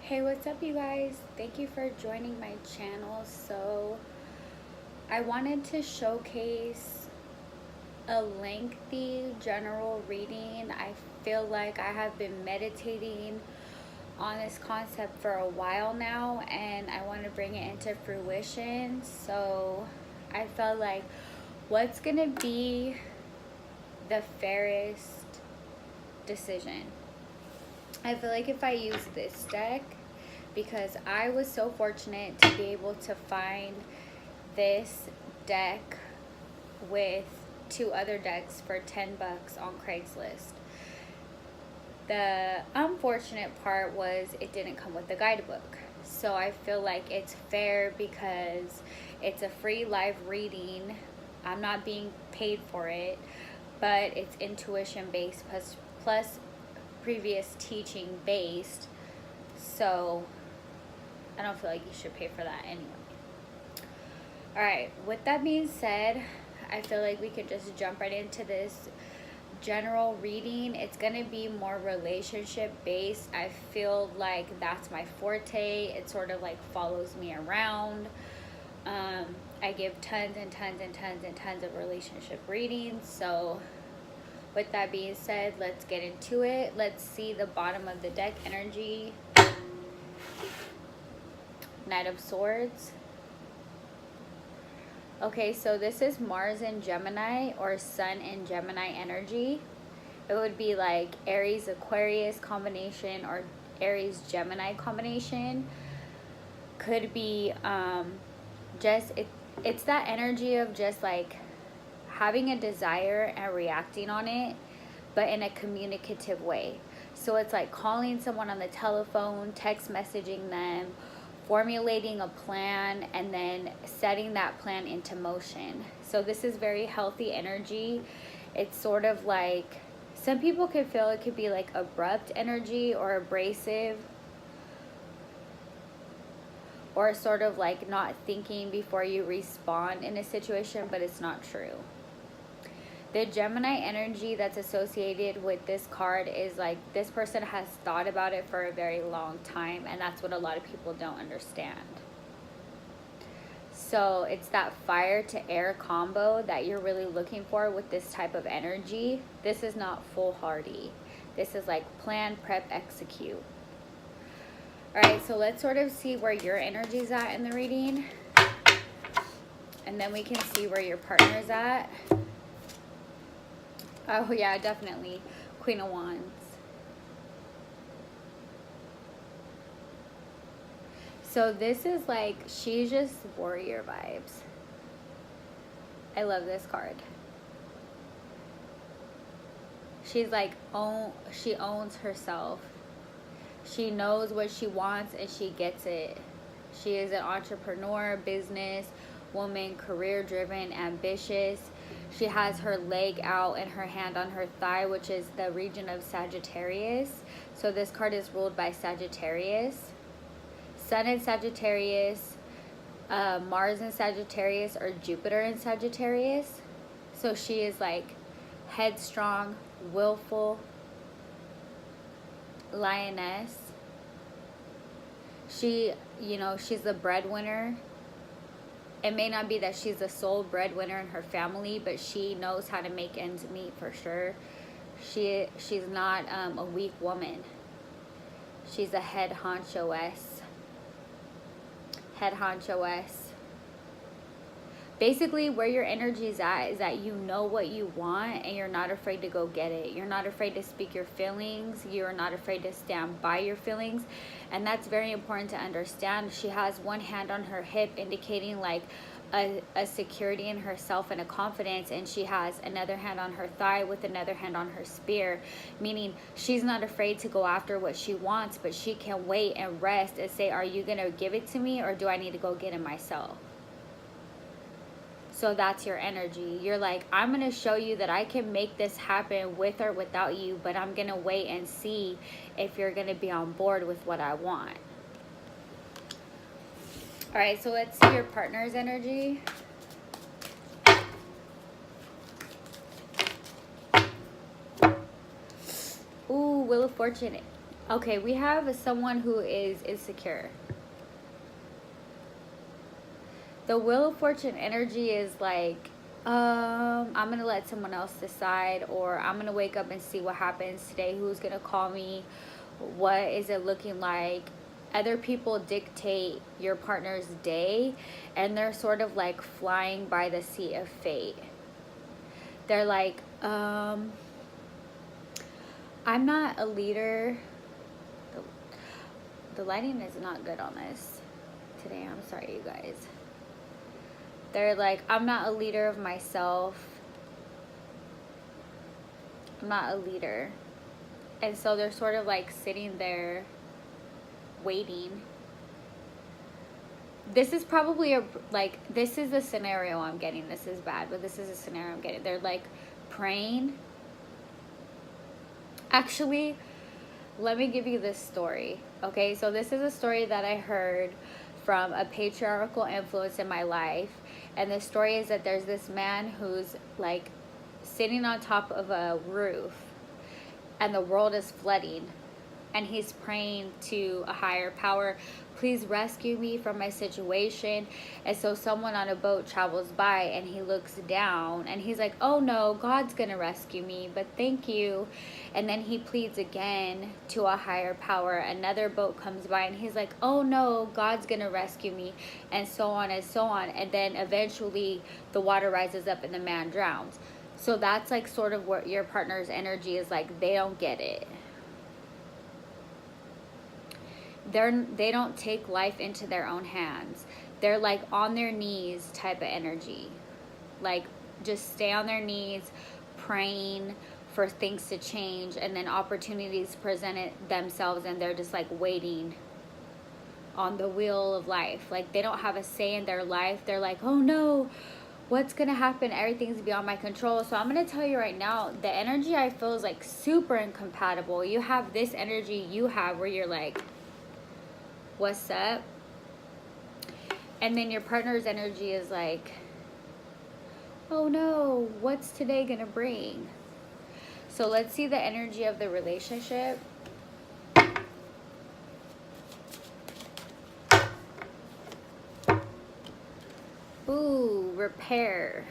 Hey, what's up, you guys? Thank you for joining my channel. So I wanted to showcase a lengthy general reading. I feel like I have been meditating on this concept for a while now, and I want to bring it into fruition. So I felt like, what's gonna be the fairest decision? I feel like if I use this deck, because I was so fortunate to be able to find this deck with two other decks for 10 bucks on Craigslist. The unfortunate part was it didn't come with the guidebook. So I feel like it's fair because it's a free live reading. I'm not being paid for it, but it's intuition based plus previous teaching based. So I don't feel like you should pay for that anyway. Alright, with that being said, I feel like we can just jump right into this general reading. It's going to be more relationship based. I feel like that's my forte. It sort of like follows me around. I give tons and tons and tons and tons of relationship readings. So with that being said, let's get into it. Let's see the bottom of the deck energy. Knight of Swords. Okay, so this is Mars in Gemini or Sun in Gemini energy. It would be like Aries Aquarius combination or Aries Gemini combination. Could be it's that energy of just like having a desire and reacting on it, but in a communicative way. So it's like calling someone on the telephone, text messaging them, formulating a plan, and then setting that plan into motion. So this is very healthy energy. It's sort of like, some people could feel it could be like abrupt energy or abrasive, or sort of like not thinking before you respond in a situation, but it's not true. The Gemini energy that's associated with this card is like this person has thought about it for a very long time, and that's what a lot of people don't understand. So it's that fire to air combo that you're really looking for with this type of energy. This is not foolhardy. This is like plan, prep, execute. All right, so let's sort of see where your energy's at in the reading, and then we can see where your partner's at. Oh yeah, definitely. Queen of Wands. So this is like, she's just warrior vibes. I love this card. She's like, she owns herself. She knows what she wants and she gets it. She is an entrepreneur, business woman, career driven, ambitious. She has her leg out and her hand on her thigh, which is the region of Sagittarius. So this card is ruled by Sagittarius. Sun in Sagittarius, Mars in Sagittarius, or Jupiter in Sagittarius. So she is like headstrong, willful, lioness. She, she's the breadwinner. It may not be that she's the sole breadwinner in her family, but she knows how to make ends meet for sure. She's not a weak woman. She's a head honcho-ess. Head honcho-ess. Basically, where your energy is at is that you know what you want and you're not afraid to go get it. You're not afraid to speak your feelings. You're not afraid to stand by your feelings. And that's very important to understand. She has one hand on her hip indicating like a security in herself and a confidence, and she has another hand on her thigh with another hand on her spear, meaning she's not afraid to go after what she wants, but she can wait and rest and say, are you going to give it to me, or do I need to go get it myself? So that's your energy. You're like, I'm going to show you that I can make this happen with or without you, but I'm going to wait and see if you're going to be on board with what I want. All right, so let's see your partner's energy. Ooh, Wheel of Fortune. Okay, we have someone who is insecure. The Wheel of Fortune energy is like, I'm gonna let someone else decide, or I'm gonna wake up and see what happens today. Who's gonna call me? What is it looking like? Other people dictate your partner's day, and they're sort of like flying by the seat of fate. They're like, I'm not a leader. The lighting is not good on this today. I'm sorry, you guys. They're like, I'm not a leader of myself. I'm not a leader. And so they're sort of like sitting there waiting. This is probably this is the scenario I'm getting. This is bad, but this is a scenario I'm getting. They're like praying. Actually, let me give you this story. Okay, so this is a story that I heard from a patriarchal influence in my life. And the story is that there's this man who's like sitting on top of a roof and the world is flooding. And he's praying to a higher power, please rescue me from my situation. And so someone on a boat travels by and he looks down and he's like, oh no, God's gonna rescue me, but thank you. And then he pleads again to a higher power. Another boat comes by and he's like, oh no, God's gonna rescue me, and so on and so on. And then eventually the water rises up and the man drowns. So that's like sort of what your partner's energy is like. They don't get it. They don't take life into their own hands. They're like on their knees type of energy. Like just stay on their knees praying for things to change, and then opportunities present themselves and they're just like waiting on the wheel of life. Like they don't have a say in their life. They're like, oh no, what's gonna happen? Everything's beyond my control. So I'm gonna tell you right now, the energy I feel is like super incompatible. You have this energy you have where you're like, what's up? And then your partner's energy is like, oh no, what's today gonna bring? So let's see the energy of the relationship. Ooh, repair.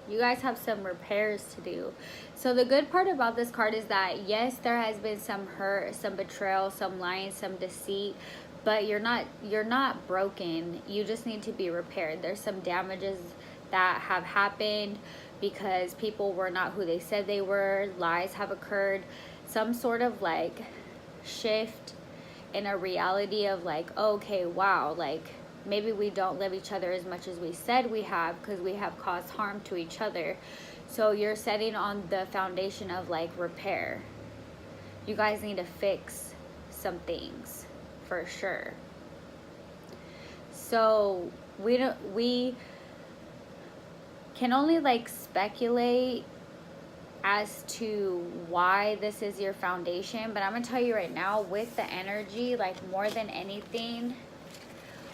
You guys have some repairs to do. So the good part about this card is that yes, there has been some hurt, some betrayal, some lying, some deceit, but you're not broken. You just need to be repaired. There's some damages that have happened because people were not who they said they were. Lies have occurred. Some sort of like shift in a reality of like, okay, wow, like maybe we don't love each other as much as we said we have because we have caused harm to each other. So you're setting on the foundation of like repair. You guys need to fix some things for sure. So we can only like speculate as to why this is your foundation, but I'm gonna tell you right now, with the energy, like more than anything,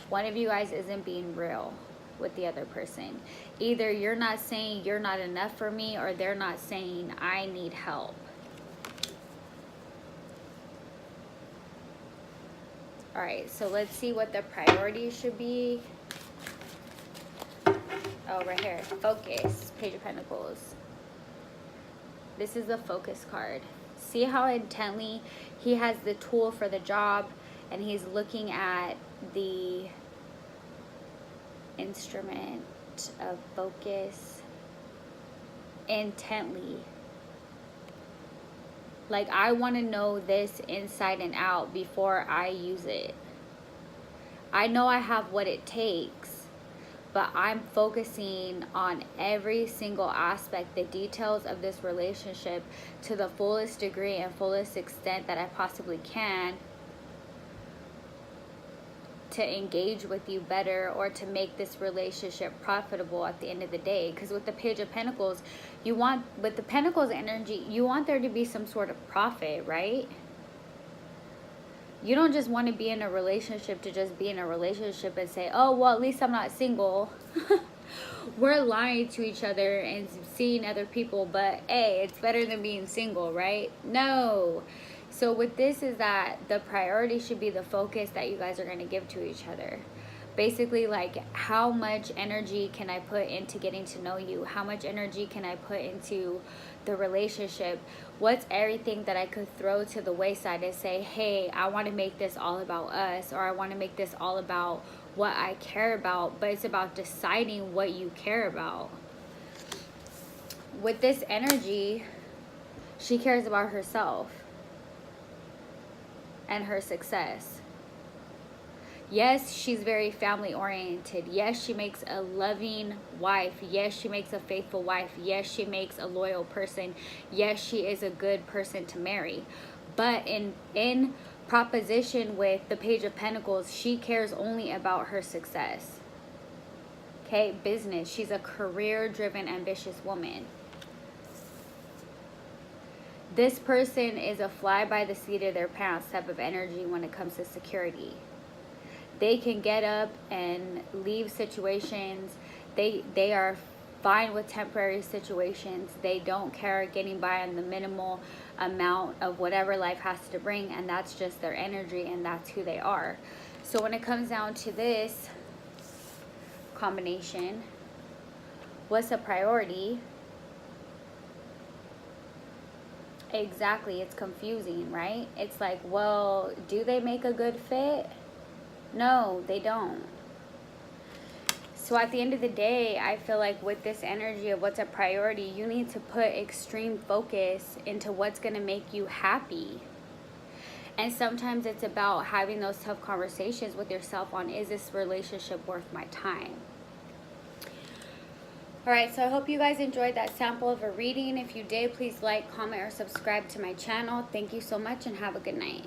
one of you guys isn't being real with the other person. Either you're not saying you're not enough for me, or they're not saying I need help. All right, so let's see what the priorities should be. Oh, right here, focus, Page of Pentacles. This is the focus card. See how intently he has the tool for the job and he's looking at the instrument of focus intently. Like, I want to know this inside and out before I use it. I know I have what it takes, but I'm focusing on every single aspect, the details of this relationship to the fullest degree and fullest extent that I possibly can, to engage with you better or to make this relationship profitable at the end of the day. Because with the Page of Pentacles, you want, with the Pentacles energy, you want there to be some sort of profit, right? You don't just want to be in a relationship to just be in a relationship and say, oh, well, at least I'm not single. We're lying to each other and seeing other people, but hey, it's better than being single, right? No. So with this is that the priority should be the focus that you guys are going to give to each other. Basically, like, how much energy can I put into getting to know you? How much energy can I put into the relationship? What's everything that I could throw to the wayside and say, hey, I want to make this all about us, or I want to make this all about what I care about. But it's about deciding what you care about. With this energy, she cares about herself and her success. Yes, she's very family oriented. Yes, she makes a loving wife. Yes, she makes a faithful wife. Yes, she makes a loyal person. Yes, she is a good person to marry. But in proposition with the Page of Pentacles, she cares only about her success. Okay, business. She's a career-driven, ambitious woman. This person is a fly by the seat of their pants type of energy when it comes to security. They can get up and leave situations. They are fine with temporary situations. They don't care getting by on the minimal amount of whatever life has to bring, and that's just their energy, and that's who they are. So when it comes down to this combination, what's a priority? Exactly, it's confusing, right? It's like, well, do they make a good fit? No, they don't. So at the end of the day, I feel like with this energy of what's a priority, you need to put extreme focus into what's going to make you happy. And sometimes it's about having those tough conversations with yourself on, is this relationship worth my time? Alright, so I hope you guys enjoyed that sample of a reading. If you did, please like, comment, or subscribe to my channel. Thank you so much and have a good night.